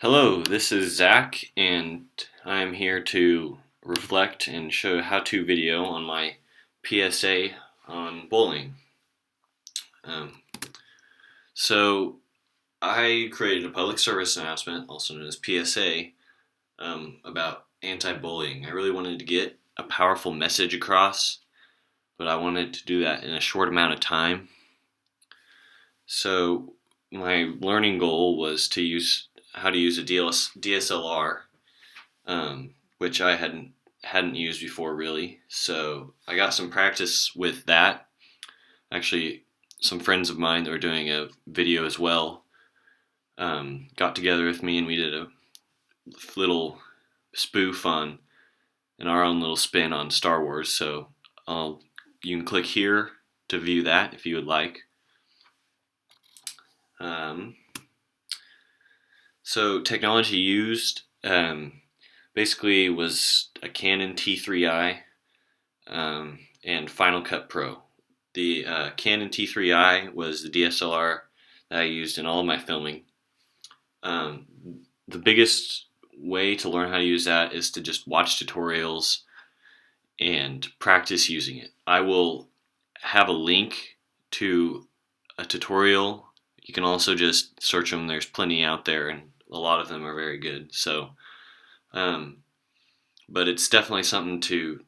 Hello, this is Zach, and I'm here to reflect and show a how-to video on my PSA on bullying. Um, so, I created a public service announcement, also known as PSA, about anti-bullying. I really wanted to get a powerful message across, but I wanted to do that in a short amount of time. So, my learning goal was to use how to use a DSLR, which I hadn't used before really. So I got some practice with that. Actually, some friends of mine that were doing a video as well got together with me and we did a little spoof on and our own little spin on Star Wars. So you can click here to view that if you would like. So technology used basically was a Canon T3i and Final Cut Pro. The Canon T3i was the DSLR that I used in all of my filming. The biggest way to learn how to use that is to just watch tutorials and practice using it. I will have a link to a tutorial. You can also just search them. There's plenty out there, and a lot of them are very good. So, but it's definitely something to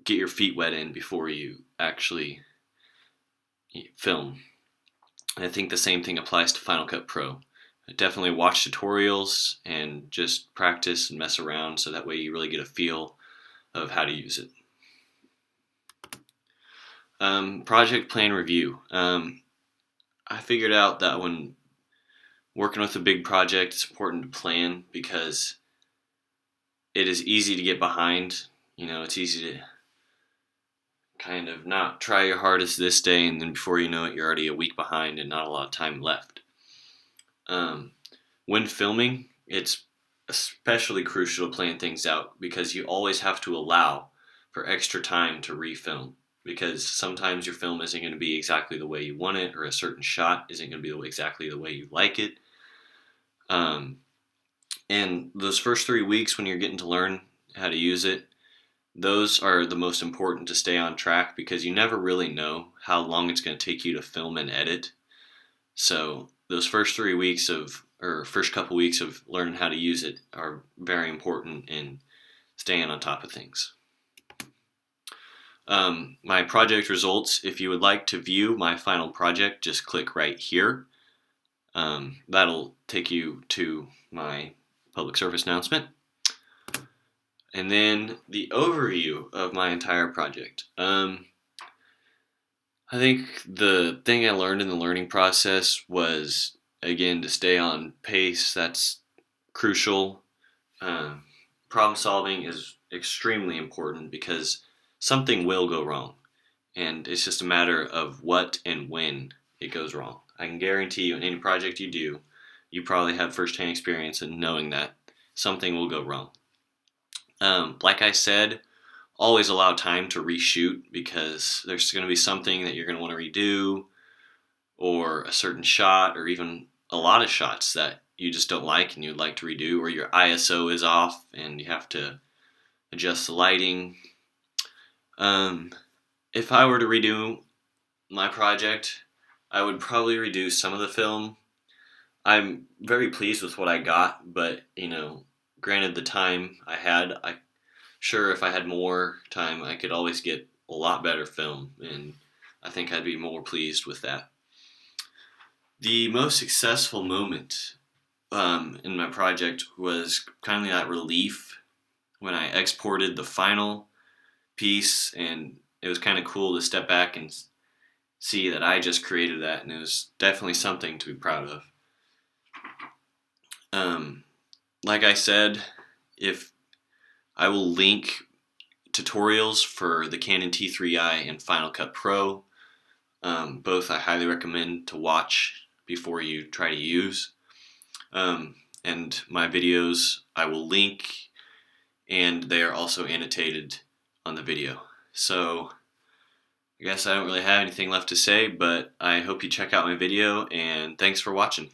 get your feet wet in before you actually film. And I think the same thing applies to Final Cut Pro. Definitely watch tutorials and just practice and mess around so that way you really get a feel of how to use it. Project plan review. I figured out that when working with a big project, it's important to plan because it is easy to get behind. It's easy to kind of not try your hardest this day, and then before you know it, you're already a week behind and not a lot of time left. When filming, it's especially crucial to plan things out because you always have to allow for extra time to refilm, because sometimes your film isn't going to be exactly the way you want it, or a certain shot isn't going to be exactly the way you like it. And those first 3 weeks when you're getting to learn how to use it, those are the most important to stay on track because you never really know how long it's going to take you to film and edit. So those first first couple weeks of learning how to use it are very important in staying on top of things. My project results, if you would like to view my final project, just click right here. That'll take you to my public service announcement. And then the overview of my entire project. I think the thing I learned in the learning process was, again, to stay on pace. That's crucial. Problem solving is extremely important because something will go wrong. And it's just a matter of what and when it goes wrong. I can guarantee you in any project you do, you probably have first-hand experience in knowing that something will go wrong. Like I said, always allow time to reshoot because there's going to be something that you're going to want to redo, or a certain shot, or even a lot of shots that you just don't like and you'd like to redo, or your ISO is off and you have to adjust the lighting. If I were to redo my project, I would probably redo some of the film. I'm very pleased with what I got, but granted the time I had, sure if I had more time I could always get a lot better film, and I think I'd be more pleased with that. The most successful moment in my project was kind of that relief when I exported the final piece, and it was kind of cool to step back and see that I just created that, and it was definitely something to be proud of. Like I said, if I will link tutorials for the Canon T3i and Final Cut Pro. Both I highly recommend to watch before you try to use. And my videos I will link, and they are also annotated on the video. So I guess I don't really have anything left to say, but I hope you check out my video, and thanks for watching.